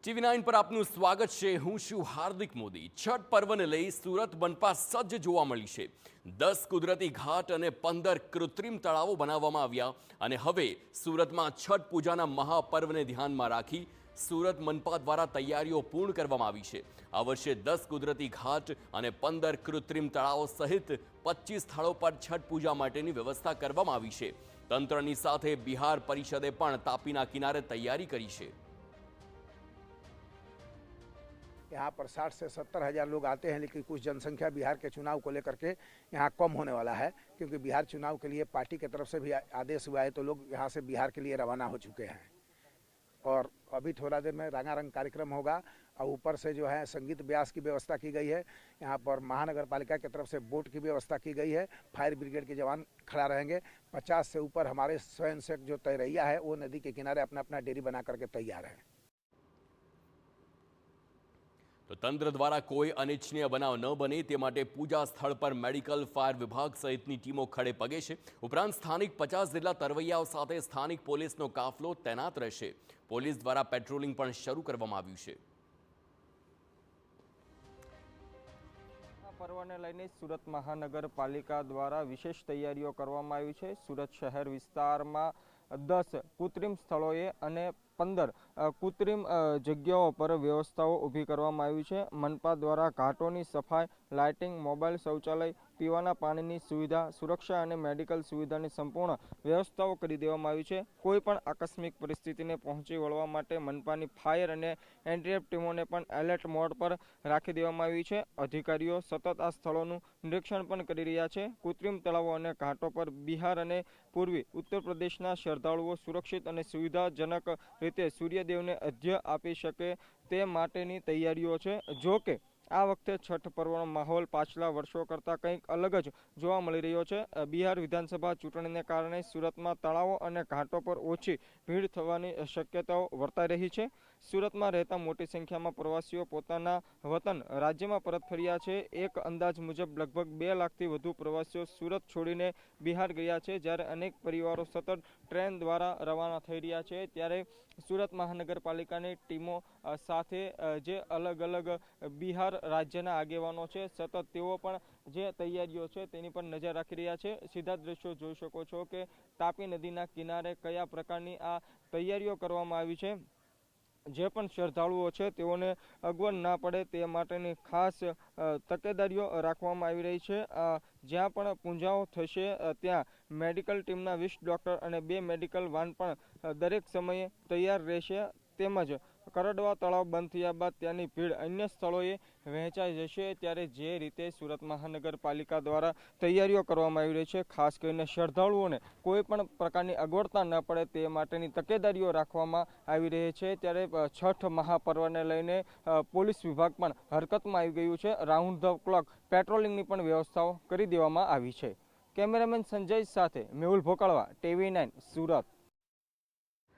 TV9 પર આપનું સ્વાગત છે। હું છું હાર્દિક મોદી। છઠ પર્વને લઈ સુરત મનપા સજ્જ જોવા મળી છે। 10 કુદરતી ઘાટ અને 15 કૃત્રિમ તળાવો બનાવવામાં આવ્યા અને હવે સુરતમાં છઠ પૂજાના મહાપર્વને ધ્યાનમાં રાખી સુરત મનપા દ્વારા તૈયારીઓ પૂર્ણ કરવામાં આવી છે। આ વર્ષે 10 કુદરતી ઘાટ અને 15 કૃત્રિમ તળાવો સહિત 25 સ્થળો પર છઠ પૂજા માટેની વ્યવસ્થા કરવામાં આવી છે। તંત્રની સાથે બિહાર પરિષદે પણ તાપીના કિનારે તૈયારી કરી છે। यहाँ पर 60 से 70 हज़ार लोग आते हैं, लेकिन कुछ जनसंख्या बिहार के चुनाव को लेकर के यहाँ कम होने वाला है, क्योंकि बिहार चुनाव के लिए पार्टी की तरफ से भी आदेश हुआ है, तो लोग यहाँ से बिहार के लिए रवाना हो चुके हैं। और अभी थोड़ा देर में रंगारंग कार्यक्रम होगा और ऊपर से जो है संगीत व्यास की व्यवस्था की गई है। यहाँ पर महानगर पालिका की तरफ से बोट की व्यवस्था की गई है। फायर ब्रिगेड के जवान खड़ा रहेंगे। 50 से ऊपर हमारे स्वयंसेवक जो तैरैया है वो नदी के किनारे अपना अपना डेरी बना करके तैयार है। तो तंत्र द्वारा कोई अनिच्छनीय बनाव न बने ते माटे पूजा स्थल पर मेडिकल फायर विभाग सहितनी टीमों खड़े पगे छे। उपरांत स्थानिक 50 जेटला तरवैयाओ साथे स्थानिक पोलीसनो काफलो तैनात रहेशे। पोलीस द्वारा पेट्रोलिंग पण शरू करवामां आव्युं छे। पर्वने लईने सूरत महानगरपालिका द्वारा विशेष तैयारीओ करवामां आवी छे। सूरत शहर विस्तारमां 10 कृत्रिम स्थलोए अने 15 कृत्रिम जग्याओं पर व्यवस्थाओं ऊभी करवामां आवी छे। मनपा द्वारा घाटोनी सफाई, लाइटिंग, मोबाइल शौचालय, पीवाना पाणीनी सुविधा, सुरक्षा और मेडिकल सुविधानी संपूर्ण व्यवस्थाओं करी देवामां आवी छे। कोईपण आकस्मिक परिस्थितिने पहोंची वळवा माटे मनपानी फायर और एनडीआरएफ टीमोने पण एलर्ट मोड पर राखी देवामां आवी छे। अधिकारीओ सतत आ स्थळोनुं निरीक्षण पण करी रह्या छे। कृत्रिम तळावो अने घाटो पर बिहार और पूर्वी उत्तर प्रदेशना श्रद्धाळुओ सुरक्षित और सुविधाजनक रीते सूर्यदेवने अर्घ्य आपी शके ते माटेनी तैयारीओ छे। जो के आ वखते छठ पर्वनो माहोल पाछला वर्षों करता कंईक अलग ज जोवा मळी रह्यो छे। बिहार विधानसभा चूंटणीने कारणे सूरतमां तळावो अने घाटो पर ओછી भीड़ थवानी शक्यताओ वर्ताई रही छे। सूरतमां રહેતા मोटी संख्यामां प्रवासीओ पोताना वतन राज्यमां परत फर्या छे। एक अंदाज मुजब लगभग 2 लाखथी વધુ प्रवासीओ सूरत छोड़ीने बिहार गया छे, ज्यारे अनेक परिवारो सतत ट्रेन द्वारा रवाना थई रह्या छे। त्यारे सूरत महानगरपालिकानी टीमो साथे जे अलग अलग बिहार राज्यना आगेवानो छे सतत तेओ पण जे तैयारीओ छे तेनी पर नजर राखी रह्या छे। सीधा दृश्यो जोई शको छो के तापी नदीना किनारे कया प्रकारनी आ तैयारीओ करवामां आवी छे। जे पण श्रद्धाळुओ छे तेओने अगवड ना पड़े ते माटेनी खास तकेदारीओ राखवामां आवी रही छे। ज्यां पण पूजाओ थशे त्यां मेडिकल टीमना 20 डॉक्टर और 2 मेडिकल वान पण दरेक समये तैयार रहेशे। तेमज करडवा तळाव बंध थया बाद त्यानी भीड़ अन्य स्थळोए वहेंचाई जशे। त्यारे जे रीते सूरत महानगरपालिका द्वारा तैयारीओ करवामां आवी रही छे, खास करीने श्रद्धाळुओने कोईपण प्रकारनी अगवडता न पड़े ते माटेनी तकेदारीओ राखवामां आवी रही छे। त्यारे छठ महापर्वने लईने पोलीस विभाग पण हरकतमां आवी गयुं छे। राउंड ध क्लॉक पेट्रोलिंगनी पण व्यवस्थाओ करी देवामां आवी छे। कैमरामेन संजय साथे मेहुल भोकाळवा, TV9 सूरत।